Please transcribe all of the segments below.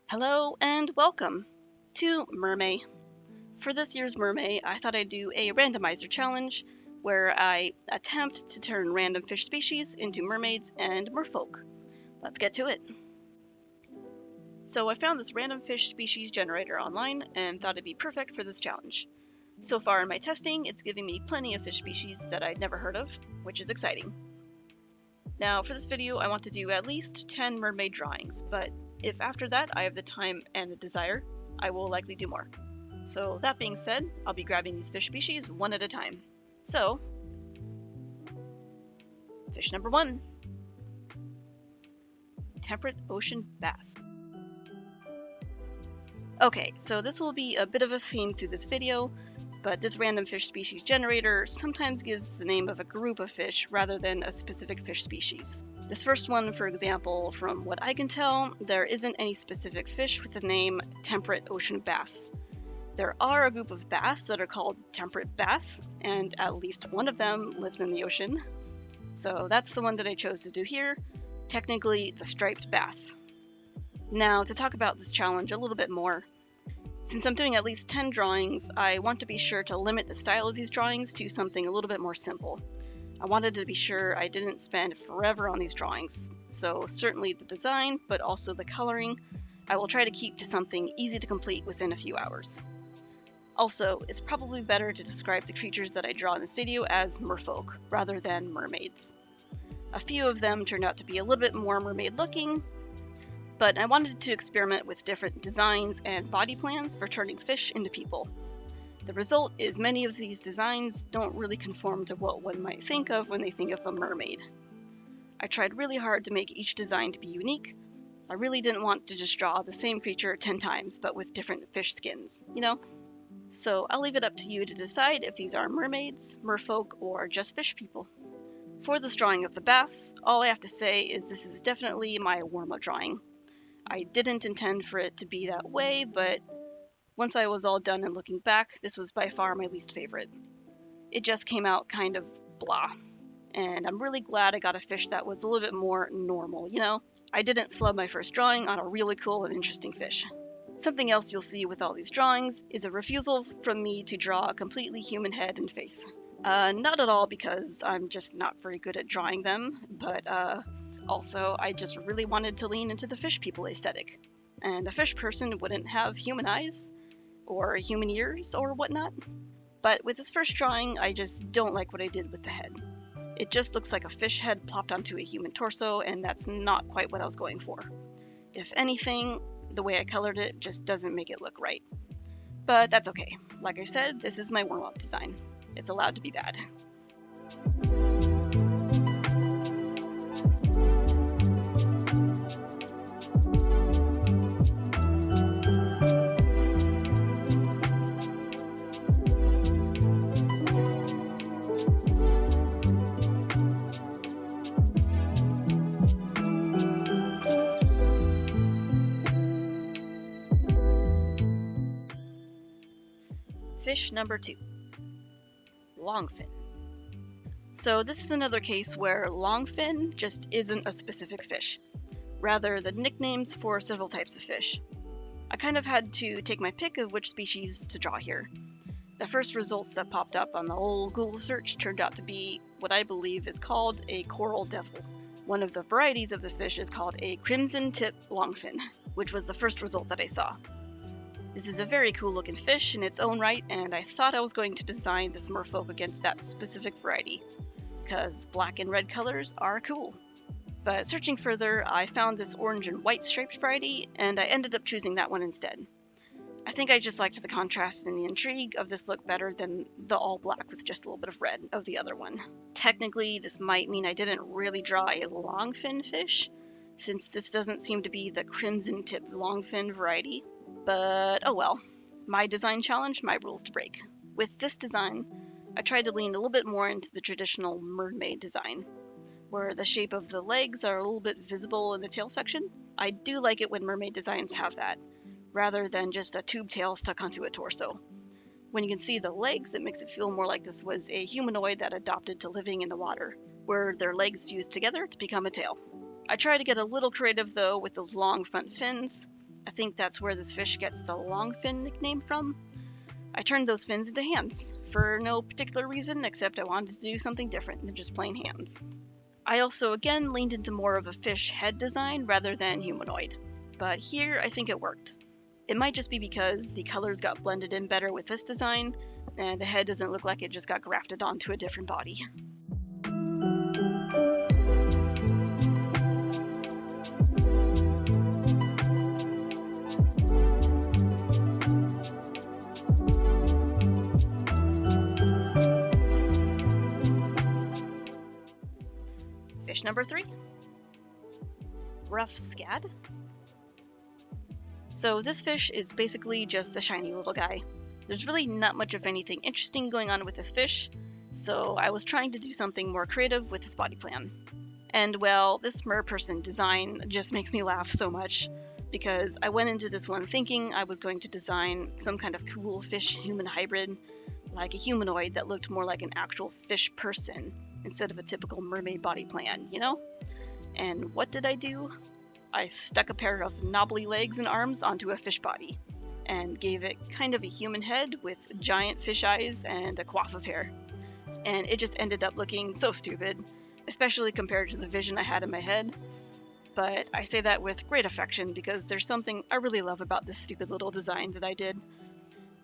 Hello and welcome to Mermay. For this year's Mermay, I thought I'd do a randomizer challenge where I attempt to turn random fish species into mermaids and merfolk. Let's get to it. So I found this random fish species generator online and thought it'd be perfect for this challenge. So far in my testing, it's giving me plenty of fish species that I'd never heard of, which is exciting. Now for this video, I want to do at least 10 mermaid drawings, but if after that I have the time and the desire, I will likely do more. So that being said, I'll be grabbing these fish species one at a time. So, fish number 1, temperate ocean bass. Okay, so this will be a bit of a theme through this video, but this random fish species generator sometimes gives the name of a group of fish rather than a specific fish species. This first one, for example, from what I can tell, there isn't any specific fish with the name temperate ocean bass. There are a group of bass that are called temperate bass, and at least one of them lives in the ocean. So that's the one that I chose to do here, technically the striped bass. Now, to talk about this challenge a little bit more, since I'm doing at least 10 drawings, I want to be sure to limit the style of these drawings to something a little bit more simple. I wanted to be sure I didn't spend forever on these drawings, so certainly the design, but also the coloring, I will try to keep to something easy to complete within a few hours. Also, it's probably better to describe the creatures that I draw in this video as merfolk, rather than mermaids. A few of them turned out to be a little bit more mermaid looking, but I wanted to experiment with different designs and body plans for turning fish into people. The result is many of these designs don't really conform to what one might think of when they think of a mermaid. I tried really hard to make each design to be unique. I really didn't want to just draw the same creature 10 times, but with different fish skins, you know? So I'll leave it up to you to decide if these are mermaids, merfolk, or just fish people. For this drawing of the bass, all I have to say is this is definitely my warm-up drawing. I didn't intend for it to be that way, but once I was all done and looking back, this was by far my least favorite. It just came out kind of blah. And I'm really glad I got a fish that was a little bit more normal, you know? I didn't flub my first drawing on a really cool and interesting fish. Something else you'll see with all these drawings is a refusal from me to draw a completely human head and face. Not at all because I'm just not very good at drawing them, but also I just really wanted to lean into the fish people aesthetic. And a fish person wouldn't have human eyes, or human ears, or whatnot. But with this first drawing, I just don't like what I did with the head. It just looks like a fish head plopped onto a human torso, and that's not quite what I was going for. If anything, the way I colored it just doesn't make it look right. But that's okay. Like I said, this is my warm-up design. It's allowed to be bad. Fish number 2, longfin. So this is another case where longfin just isn't a specific fish, rather the nicknames for several types of fish. I kind of had to take my pick of which species to draw here. The first results that popped up on the old Google search turned out to be what I believe is called a coral devil. One of the varieties of this fish is called a crimson tip longfin, which was the first result that I saw. This is a very cool looking fish in its own right, and I thought I was going to design this merfolk against that specific variety, because black and red colors are cool. But searching further, I found this orange and white striped variety, and I ended up choosing that one instead. I think I just liked the contrast and the intrigue of this look better than the all black with just a little bit of red of the other one. Technically, this might mean I didn't really draw a longfin fish, since this doesn't seem to be the crimson tip longfin variety. But oh well, my design challenge, my rules to break. With this design, I tried to lean a little bit more into the traditional mermaid design, where the shape of the legs are a little bit visible in the tail section. I do like it when mermaid designs have that, rather than just a tube tail stuck onto a torso. When you can see the legs, it makes it feel more like this was a humanoid that adopted to living in the water, where their legs fused together to become a tail. I tried to get a little creative though with those long front fins. I think that's where this fish gets the long fin nickname from. I turned those fins into hands, for no particular reason except I wanted to do something different than just plain hands. I also again leaned into more of a fish head design rather than humanoid, but here I think it worked. It might just be because the colors got blended in better with this design, and the head doesn't look like it just got grafted onto a different body. Fish number 3. Rough scad. So this fish is basically just a shiny little guy. There's really not much of anything interesting going on with this fish, so I was trying to do something more creative with his body plan. And well, this merperson design just makes me laugh so much, because I went into this one thinking I was going to design some kind of cool fish-human hybrid, like a humanoid that looked more like an actual fish person instead of a typical mermaid body plan, you know? And what did I do? I stuck a pair of knobbly legs and arms onto a fish body, and gave it kind of a human head with giant fish eyes and a coif of hair. And it just ended up looking so stupid, especially compared to the vision I had in my head. But I say that with great affection because there's something I really love about this stupid little design that I did.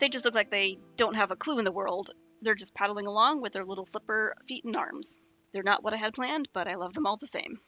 They just look like they don't have a clue in the world. They're just paddling along with their little flipper feet and arms. They're not what I had planned, but I love them all the same.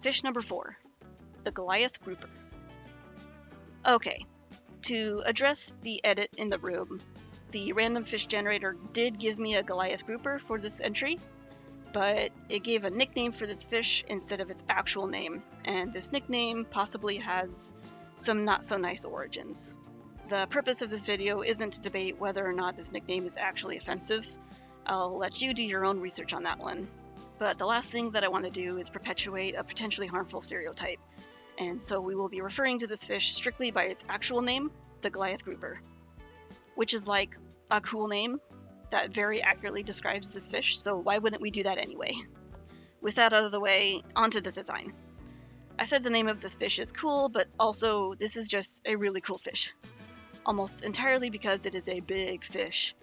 Fish number 4, the Goliath grouper. Okay, to address the edit in the room, the random fish generator did give me a Goliath grouper for this entry, but it gave a nickname for this fish instead of its actual name, and this nickname possibly has some not so nice origins. The purpose of this video isn't to debate whether or not this nickname is actually offensive. I'll let you do your own research on that one. But the last thing that I want to do is perpetuate a potentially harmful stereotype, and so we will be referring to this fish strictly by its actual name, the Goliath grouper, which is like a cool name that very accurately describes this fish, so why wouldn't we do that anyway? With that out of the way, onto the design. I said the name of this fish is cool, but also this is just a really cool fish. Almost entirely because it is a big fish.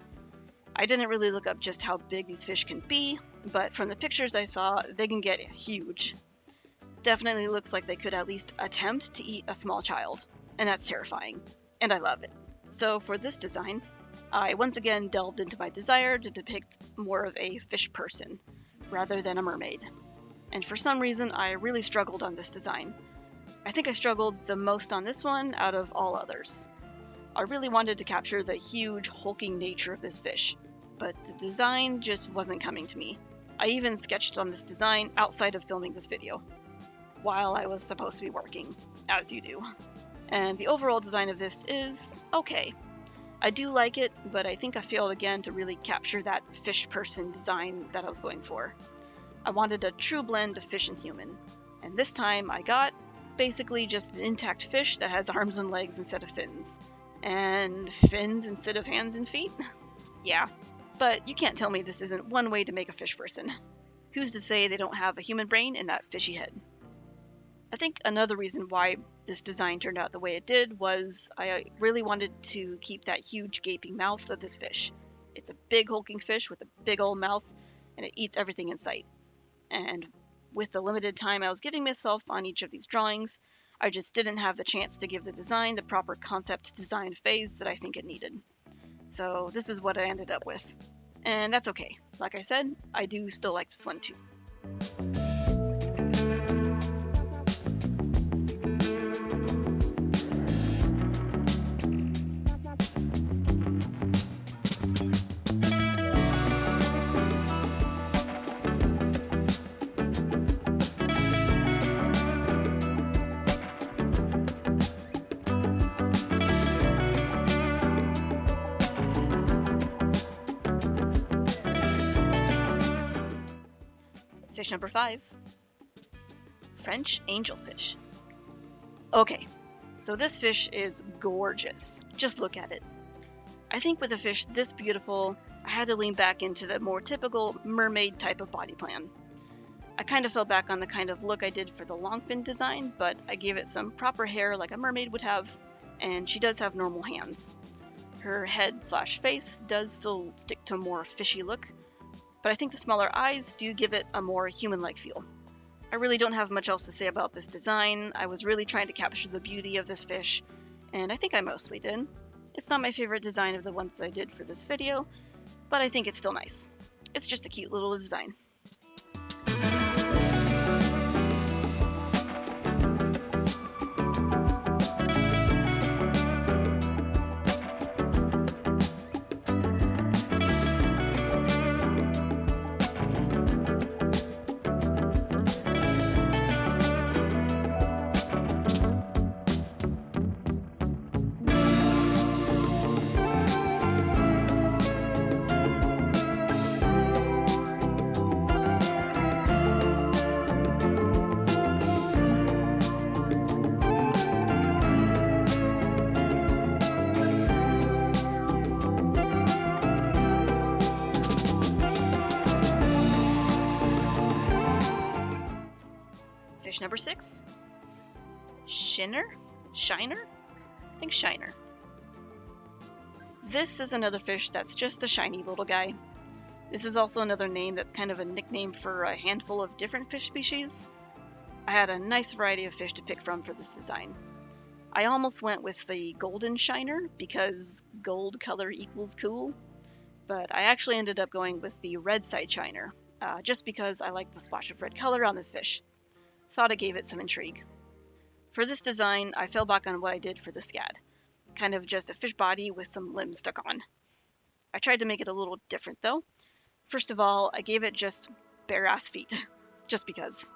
I didn't really look up just how big these fish can be, but from the pictures I saw, they can get huge. Definitely looks like they could at least attempt to eat a small child, and that's terrifying, and I love it. So for this design, I once again delved into my desire to depict more of a fish person, rather than a mermaid. And for some reason, I really struggled on this design. I think I struggled the most on this one out of all others. I really wanted to capture the huge, hulking nature of this fish, but the design just wasn't coming to me. I even sketched on this design outside of filming this video, while I was supposed to be working, as you do. And the overall design of this is okay. I do like it, but I think I failed again to really capture that fish person design that I was going for. I wanted a true blend of fish and human, and this time I got basically just an intact fish that has arms and legs instead of fins. And fins instead of hands and feet? Yeah, but you can't tell me this isn't one way to make a fish person. Who's to say they don't have a human brain in that fishy head? I think another reason why this design turned out the way it did was I really wanted to keep that huge gaping mouth of this fish. It's a big hulking fish with a big old mouth, and it eats everything in sight. And with the limited time I was giving myself on each of these drawings, I just didn't have the chance to give the design the proper concept design phase that I think it needed. So this is what I ended up with. And that's okay. Like I said, I do still like this one too. Fish number 5. French angelfish. Okay, so this fish is gorgeous. Just look at it. I think with a fish this beautiful, I had to lean back into the more typical mermaid type of body plan. I kind of fell back on the kind of look I did for the longfin design, but I gave it some proper hair like a mermaid would have, and she does have normal hands. Her head/face does still stick to a more fishy look, but I think the smaller eyes do give it a more human-like feel. I really don't have much else to say about this design. I was really trying to capture the beauty of this fish, and I think I mostly did. It's not my favorite design of the ones that I did for this video, but I think it's still nice. It's just a cute little design. Fish number 6. Shiner? I think Shiner. This is another fish that's just a shiny little guy. This is also another name that's kind of a nickname for a handful of different fish species. I had a nice variety of fish to pick from for this design. I almost went with the golden shiner because gold color equals cool, but I actually ended up going with the red side shiner, just because I like the splash of red color on this fish. Thought it gave it some intrigue. For this design, I fell back on what I did for the scad, kind of just a fish body with some limbs stuck on. I tried to make it a little different though. First of all, I gave it just bare-ass feet, just because.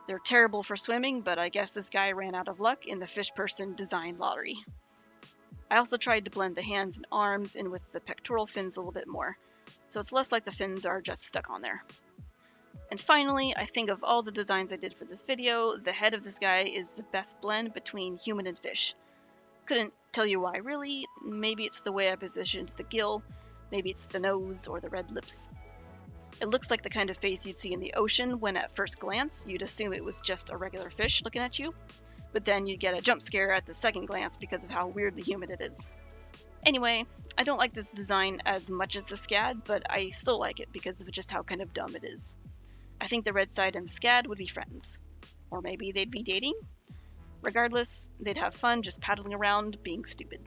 They're terrible for swimming, but I guess this guy ran out of luck in the fish person design lottery. I also tried to blend the hands and arms in with the pectoral fins a little bit more, so it's less like the fins are just stuck on there. And finally, I think of all the designs I did for this video, the head of this guy is the best blend between human and fish. Couldn't tell you why really. Maybe it's the way I positioned the gill, maybe it's the nose or the red lips. It looks like the kind of face you'd see in the ocean when at first glance you'd assume it was just a regular fish looking at you, but then you'd get a jump scare at the second glance because of how weirdly human it is. Anyway, I don't like this design as much as the scad, but I still like it because of just how kind of dumb it is. I think the red side and the scad would be friends. Or maybe they'd be dating? Regardless, they'd have fun just paddling around being stupid.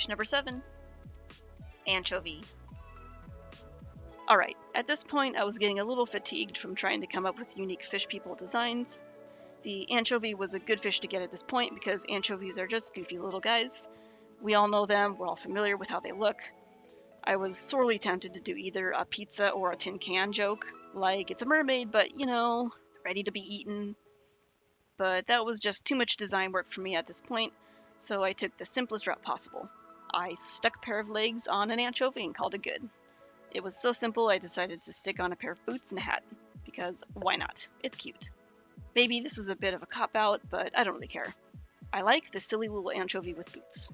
Number 7. Anchovie. Alright, at this point I was getting a little fatigued from trying to come up with unique fish people designs. The anchovie was a good fish to get at this point because anchovies are just goofy little guys. We all know them, we're all familiar with how they look. I was sorely tempted to do either a pizza or a tin can joke, like it's a mermaid but, you know, ready to be eaten. But that was just too much design work for me at this point, so I took the simplest route possible. I stuck a pair of legs on an anchovie and called it good. It was so simple I decided to stick on a pair of boots and a hat, because why not? It's cute. Maybe this was a bit of a cop-out, but I don't really care. I like the silly little anchovie with boots.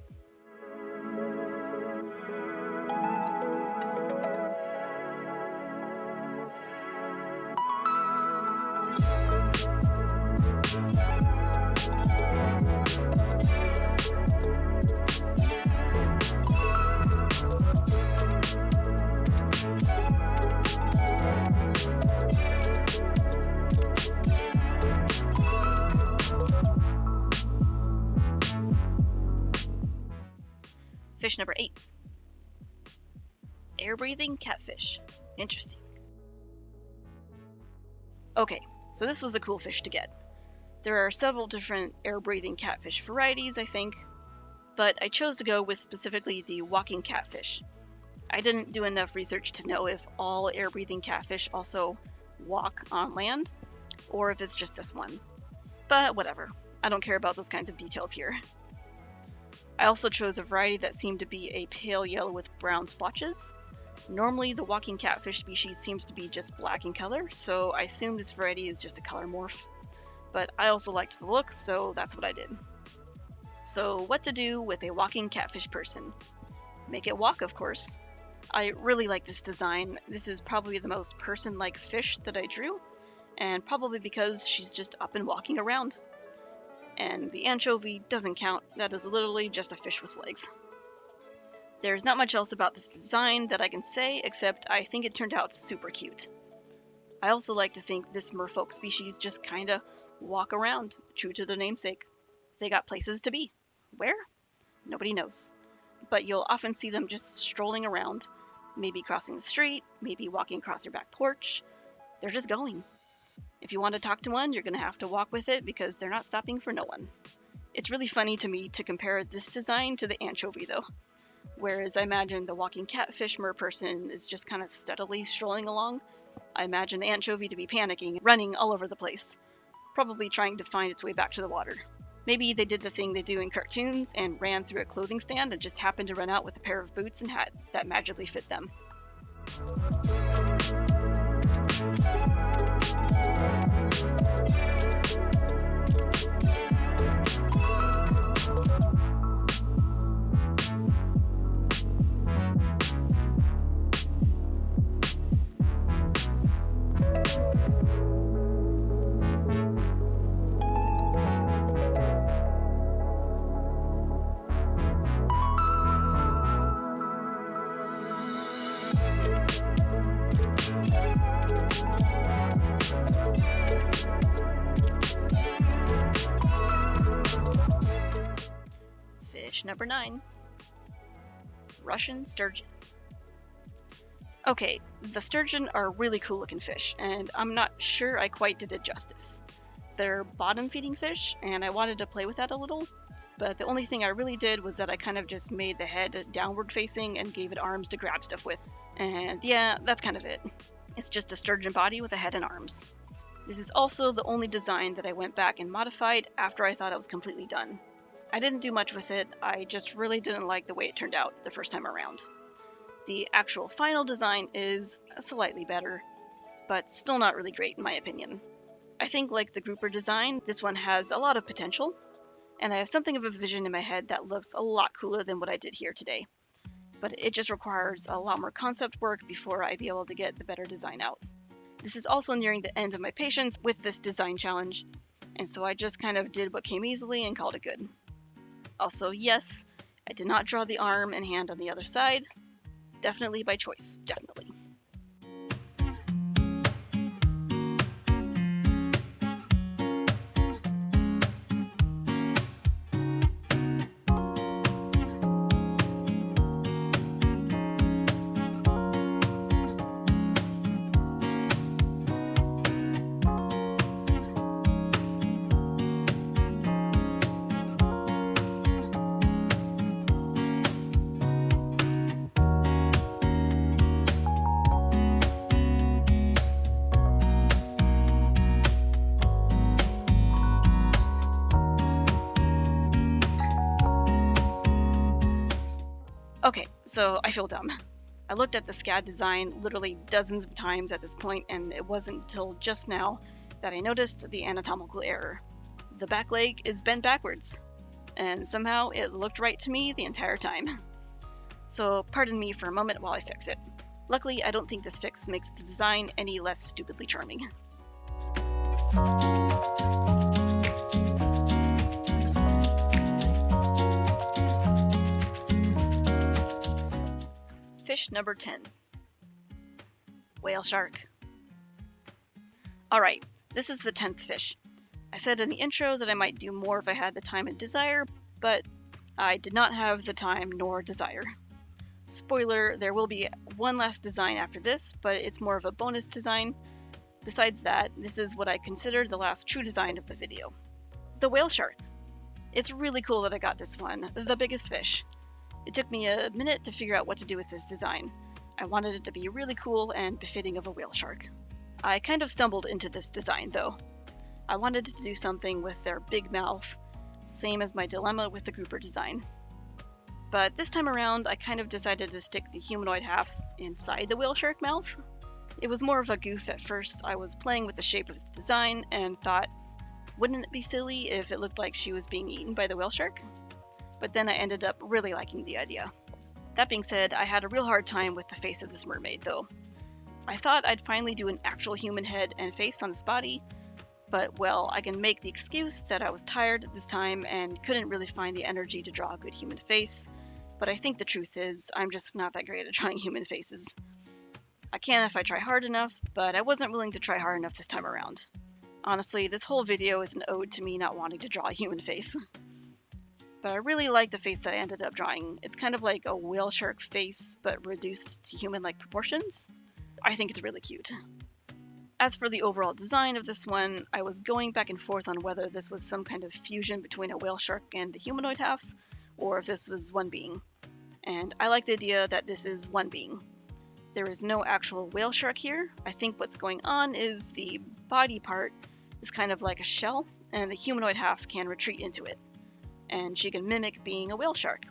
Fish number 8. Air-breathing catfish. Interesting. Okay, so this was a cool fish to get. There are several different air-breathing catfish varieties, I think, but I chose to go with specifically the walking catfish. I didn't do enough research to know if all air-breathing catfish also walk on land, or if it's just this one. But whatever, I don't care about those kinds of details here. I also chose a variety that seemed to be a pale yellow with brown splotches. Normally, the walking catfish species seems to be just black in color, so I assume this variety is just a color morph. But I also liked the look, so that's what I did. So what to do with a walking catfish person? Make it walk, of course. I really like this design. This is probably the most person-like fish that I drew, and probably because she's just up and walking around. And the anchovie doesn't count, that is literally just a fish with legs. There's not much else about this design that I can say, except I think it turned out super cute. I also like to think this merfolk species just kinda walk around, true to their namesake. They got places to be. Where? Nobody knows. But you'll often see them just strolling around, maybe crossing the street, maybe walking across your back porch. They're just going. If you want to talk to one, you're going to have to walk with it because they're not stopping for no one. It's really funny to me to compare this design to the anchovie though. Whereas I imagine the walking catfish merperson is just kind of steadily strolling along, I imagine the anchovie to be panicking, running all over the place, probably trying to find its way back to the water. Maybe they did the thing they do in cartoons and ran through a clothing stand and just happened to run out with a pair of boots and hat that magically fit them. Fish number 9. Russian sturgeon. Okay, the sturgeon are really cool looking fish, and I'm not sure I quite did it justice. They're bottom feeding fish, and I wanted to play with that a little, but the only thing I really did was that I kind of just made the head downward facing and gave it arms to grab stuff with. And yeah, that's kind of it. It's just a sturgeon body with a head and arms. This is also the only design that I went back and modified after I thought it was completely done. I didn't do much with it, I just really didn't like the way it turned out the first time around. The actual final design is slightly better, but still not really great in my opinion. I think like the grouper design, this one has a lot of potential, and I have something of a vision in my head that looks a lot cooler than what I did here today. But it just requires a lot more concept work before I'd be able to get the better design out. This is also nearing the end of my patience with this design challenge, and so I just kind of did what came easily and called it good. Also, yes, I did not draw the arm and hand on the other side. Definitely by choice, definitely. Okay, so I feel dumb. I looked at the scad design literally dozens of times at this point, and it wasn't until just now that I noticed the anatomical error. The back leg is bent backwards, and somehow it looked right to me the entire time. So pardon me for a moment while I fix it. Luckily, I don't think this fix makes the design any less stupidly charming. Fish number 10. Whale shark. Alright, this is the 10th fish. I said in the intro that I might do more if I had the time and desire, but I did not have the time nor desire. Spoiler, there will be one last design after this, but it's more of a bonus design. Besides that, this is what I consider the last true design of the video. The whale shark. It's really cool that I got this one, the biggest fish. It took me a minute to figure out what to do with this design. I wanted it to be really cool and befitting of a whale shark. I kind of stumbled into this design though. I wanted to do something with their big mouth, same as my dilemma with the grouper design. But this time around, I kind of decided to stick the humanoid half inside the whale shark mouth. It was more of a goof at first. I was playing with the shape of the design and thought, wouldn't it be silly if it looked like she was being eaten by the whale shark? But then I ended up really liking the idea. That being said, I had a real hard time with the face of this mermaid though. I thought I'd finally do an actual human head and face on this body, but well, I can make the excuse that I was tired at this time and couldn't really find the energy to draw a good human face, but I think the truth is, I'm just not that great at drawing human faces. I can if I try hard enough, but I wasn't willing to try hard enough this time around. Honestly, this whole video is an ode to me not wanting to draw a human face. But I really like the face that I ended up drawing. It's kind of like a whale shark face, but reduced to human-like proportions. I think it's really cute. As for the overall design of this one, I was going back and forth on whether this was some kind of fusion between a whale shark and the humanoid half, or if this was one being. And I like the idea that this is one being. There is no actual whale shark here. I think what's going on is the body part is kind of like a shell, and the humanoid half can retreat into it. And she can mimic being a whale shark.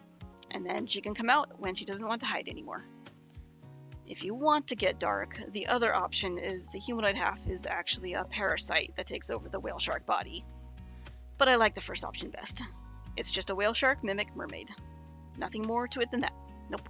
And then she can come out when she doesn't want to hide anymore. If you want to get dark, the other option is the humanoid half is actually a parasite that takes over the whale shark body. But I like the first option best. It's just a whale shark mimic mermaid. Nothing more to it than that. Nope.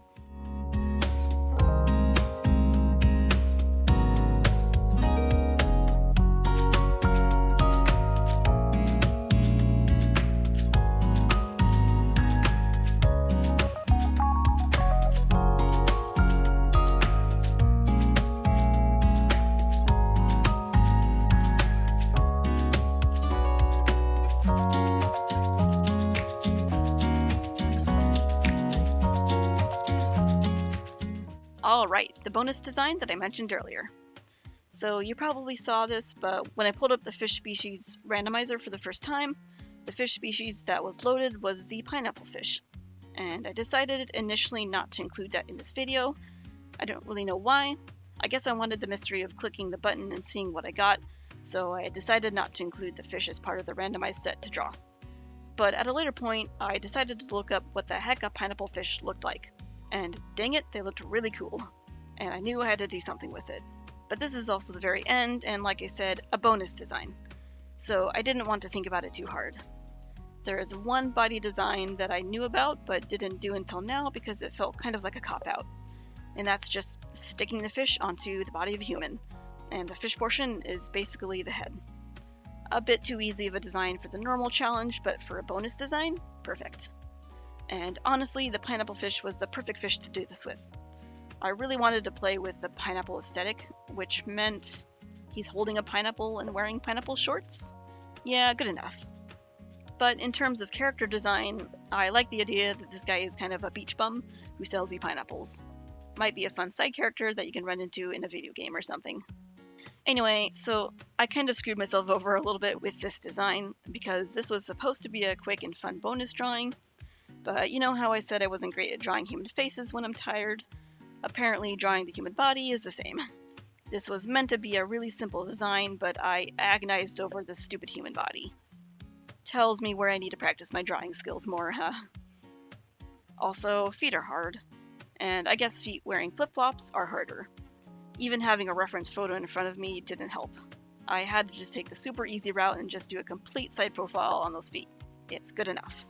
Alright, the bonus design that I mentioned earlier. So you probably saw this, but when I pulled up the fish species randomizer for the first time, the fish species that was loaded was the pineapple fish. And I decided initially not to include that in this video. I don't really know why. I guess I wanted the mystery of clicking the button and seeing what I got, so I decided not to include the fish as part of the randomized set to draw. But at a later point, I decided to look up what the heck a pineapple fish looked like. And dang it, they looked really cool, and I knew I had to do something with it. But this is also the very end, and like I said, a bonus design. So I didn't want to think about it too hard. There is one body design that I knew about, but didn't do until now because it felt kind of like a cop-out. And that's just sticking the fish onto the body of a human, and the fish portion is basically the head. A bit too easy of a design for the normal challenge, but for a bonus design, perfect. And honestly, the pineapple fish was the perfect fish to do this with. I really wanted to play with the pineapple aesthetic, which meant he's holding a pineapple and wearing pineapple shorts. Yeah, good enough. But in terms of character design, I like the idea that this guy is kind of a beach bum who sells you pineapples. Might be a fun side character that you can run into in a video game or something. Anyway, so I kind of screwed myself over a little bit with this design because this was supposed to be a quick and fun bonus drawing. But you know how I said I wasn't great at drawing human faces when I'm tired? Apparently drawing the human body is the same. This was meant to be a really simple design, but I agonized over the stupid human body. Tells me where I need to practice my drawing skills more, huh? Also, feet are hard. And I guess feet wearing flip-flops are harder. Even having a reference photo in front of me didn't help. I had to just take the super easy route and just do a complete side profile on those feet. It's good enough.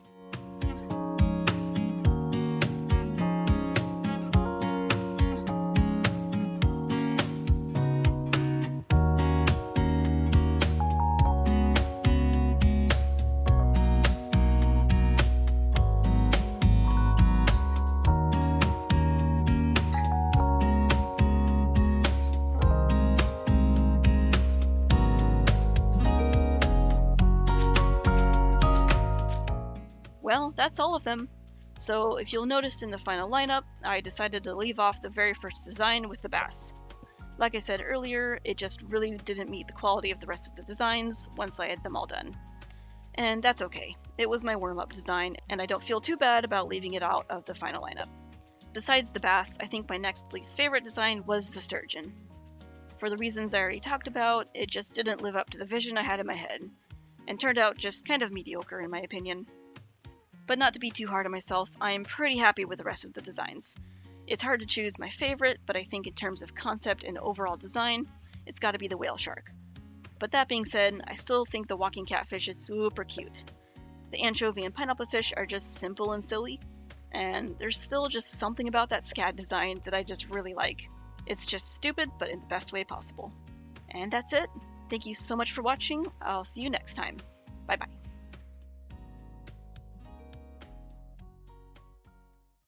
Well, that's all of them. So if you'll notice in the final lineup, I decided to leave off the very first design with the bass. Like I said earlier, it just really didn't meet the quality of the rest of the designs once I had them all done. And that's okay. It was my warm-up design, and I don't feel too bad about leaving it out of the final lineup. Besides the bass, I think my next least favorite design was the sturgeon. For the reasons I already talked about, it just didn't live up to the vision I had in my head, and turned out just kind of mediocre in my opinion. But not to be too hard on myself, I am pretty happy with the rest of the designs. It's hard to choose my favorite, but I think in terms of concept and overall design, it's gotta be the whale shark. But that being said, I still think the walking catfish is super cute. The anchovy and pineapple fish are just simple and silly, and there's still just something about that scad design that I just really like. It's just stupid, but in the best way possible. And that's it. Thank you so much for watching. I'll see you next time. Bye bye.